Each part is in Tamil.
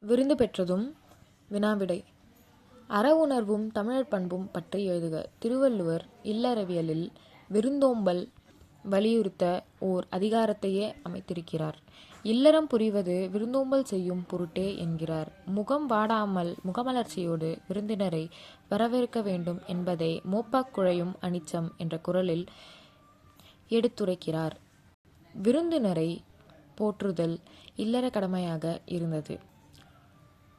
விருந்து பெற்றதும் வினாவிடை. அற உணர்வும் தமிழர் பண்பும் பற்றி எழுதுக. திருவள்ளுவர் இல்லறவியலில் விருந்தோம்பல் வலியுறுத்த ஓர் அதிகாரத்தையே அமைத்திருக்கிறார். இல்லறம் புரிவது விருந்தோம்பல் செய்யும் பொருட்டே என்கிறார். முகம் வாடாமல் முகமலர்ச்சியோடு விருந்தினரை வரவேற்க வேண்டும் என்பதை மோப்பக் குழையும் அனிச்சம் என்ற குறளில் எடுத்துரைக்கிறார். விருந்தினரை போற்றுதல் இல்லற கடமையாக இருந்தது.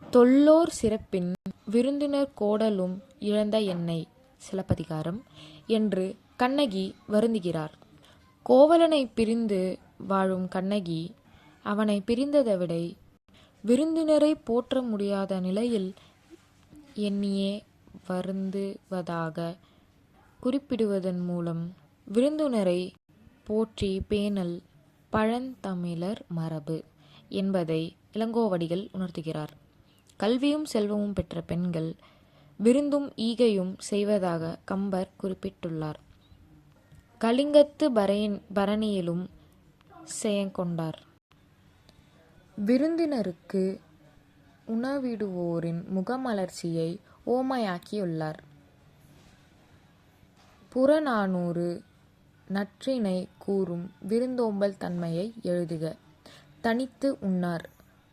தொல்லோர் சிறப்பின் விருந்தினர் கோடலும் இழந்த என்னை சிலப்பதிகாரம் என்று கண்ணகி வருந்துகிறார். கோவலனை பிரிந்து வாழும் கண்ணகி அவனை பிரிந்ததை விருந்தினரை போற்ற முடியாத நிலையில் எண்ணியே வருந்துவதாக குறிப்பிடுவதன் மூலம் விருந்தினரை போற்றி பேணல் பழந்தமிழர் மரபு என்பதை இளங்கோவடிகள் உணர்த்துகிறார். கல்வியும் செல்வமும் பெற்ற பெண்கள் விருந்தும் ஈகையும் செய்வதாக கம்பர் குறிப்பிட்டுள்ளார். கலிங்கத்து பரணியிலும் செயங்கொண்டார். விருந்தினருக்கு உணவிடுவோரின் முகமலர்ச்சியை ஓமையாக்கியுள்ளார். புறநானூறு நற்றிணை கூறும் விருந்தோம்பல் தன்மையை எழுதுக. தனித்து உண்ணார்.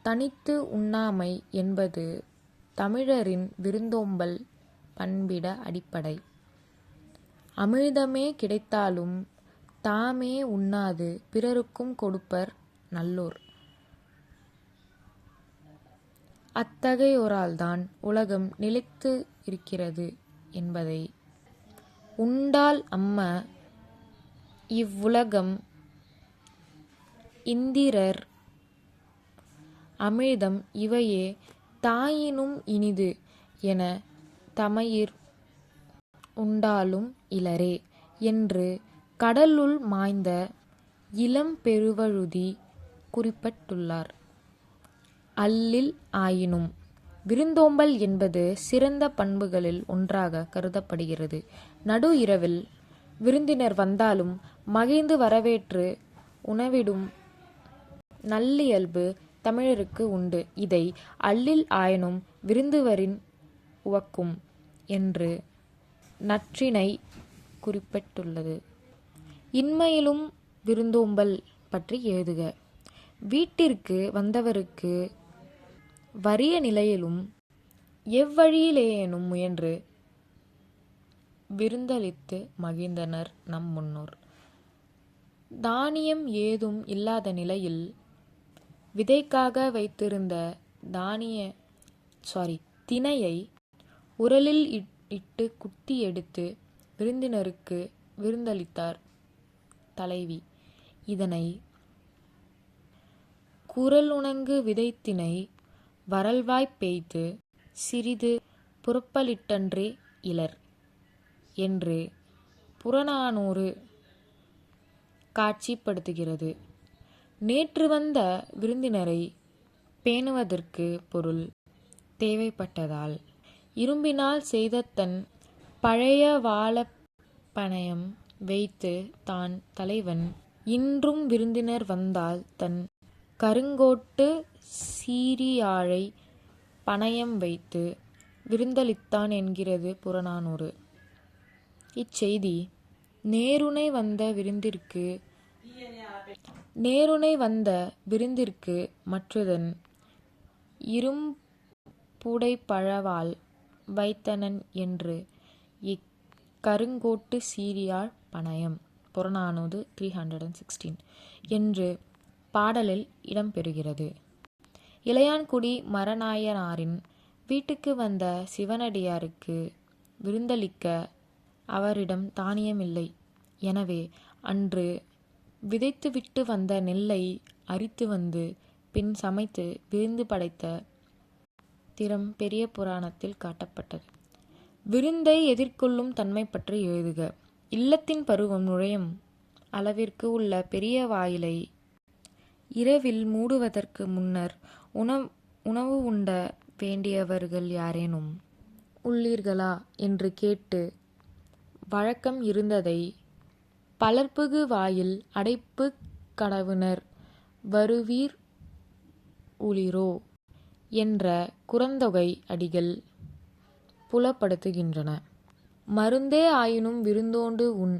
தனித்து உண்ணாமை என்பது தமிழரின் விருந்தோம்பல் பண்பிட அடிப்படை. அமிழ்தமே கிடைத்தாலும் தாமே உண்ணாது பிறருக்கும் கொடுப்பர் நல்லோர். அத்தகையோரால்தான் உலகம் நிலைத்து இருக்கிறது என்பதை உண்டால் அம்ம இவ்வுலகம் இந்திரர் அமிழ்தம் இவையே தாயினும் இனிது என தமையிர் உண்டாலும் இலரே என்று கடலுள் மாய்ந்த இளம் பெருவழுதி குறிப்பிட்டுள்ளார். அல்லில் ஆயினும் விருந்தோம்பல் என்பது சிறந்த பண்புகளில் ஒன்றாக கருதப்படுகிறது. நடு இரவில் விருந்தினர் வந்தாலும் மகிழ்ந்து வரவேற்று உணவிடும் நல்லியல்பு தமிழருக்கு உண்டு. இதை அல்லில் ஆயினும் விருந்துவரின் உவக்கும் என்று நற்றிணை குறிப்பிட்டுள்ளது. இன்மையிலும் விருந்தோம்பல் பற்றி எழுதுக. வீட்டிற்கு வந்தவருக்கு வறிய நிலையிலும் எவ்வழியிலேனும் முயன்று விருந்தளித்து மகிழ்ந்தனர் நம் முன்னோர். தானியம் ஏதும் இல்லாத நிலையில் விதைக்காக வைத்திருந்த தினையை உரலில் இட்டு குத்தி எடுத்து விருந்தினருக்கு விருந்தளித்தார் தலைவி. இதனை குரலுணங்கு விதைத்தினை வரல்வாய்ப் பெய்து சிறிது புறப்பலிட்டன்றே இலர் என்று புறநானூறு காட்சிப்படுத்துகிறது. நேற்று வந்த விருந்தினரை பேணுவதற்கு பொருள் தேவைப்பட்டதால் இரும்பினால் செய்த தன் பழைய வாழப்பணயம் வைத்து தான் தலைவன் இன்றும் விருந்தினர் வந்தால் தன் கருங்கோட்டு சீரியாழை பணயம் வைத்து விருந்தளித்தான் என்கிறது புறநானூறு. இச்செய்தி நேருணை வந்த விருந்திற்கு மற்றதன் இரும்புடைப்பழவால் வைத்தனன் என்று இக்கருங்கோட்டு சீரியாழ் பணயம் புறநானூறு 316 என்று பாடலில் இடம்பெறுகிறது. இளையான்குடி மரநாயனாரின் வீட்டுக்கு வந்த சிவனடியாருக்கு விருந்தளிக்க அவரிடம் தானியமில்லை. எனவே அன்று விதைத்துவிட்டு வந்த நெல்லை அரித்து வந்து பின் சமைத்து விருந்து படைத்த திறம் பெரிய புராணத்தில் காட்டப்பட்டது. விருந்தை எதிர்கொள்ளும் தன்மை பற்றி எழுதுக. இல்லத்தின் பருவம் நுழையும் அளவிற்கு உள்ள பெரிய வாயிலை இரவில் மூடுவதற்கு முன்னர் உணவு உண்ட வேண்டியவர்கள் யாரேனும் உள்ளீர்களா என்று கேட்டு வழக்கம் இருந்ததை பலர்புகு வாயில் அடைப்பு கடவுணர் வருவீர் உளிரோ என்ற குறுந்தொகை அடிகள் புலப்படுத்துகின்றன. மருந்தே ஆயினும் விருந்தோண்டு உண்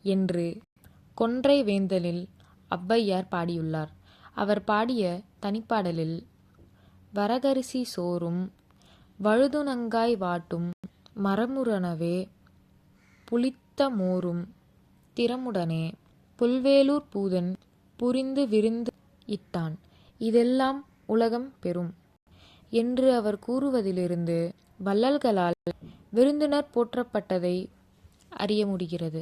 என்று கொன்றை வேந்தனில் ஔவையார் பாடியுள்ளார். அவர் பாடிய தனிப்பாடலில் வரகரிசி சோறும் வழுதுணங்காய் வாட்டும் மரமுரணவே புளித்த மோரும் திறமுடனே புல்வேலூர் பூதன் புரிந்து விருந்து இட்டான் இதெல்லாம் உலகம் பெறும் என்று அவர் கூறுவதிலிருந்து வள்ளல்களால் விருந்தினர் போற்றப்பட்டதை அறிய முடிகிறது.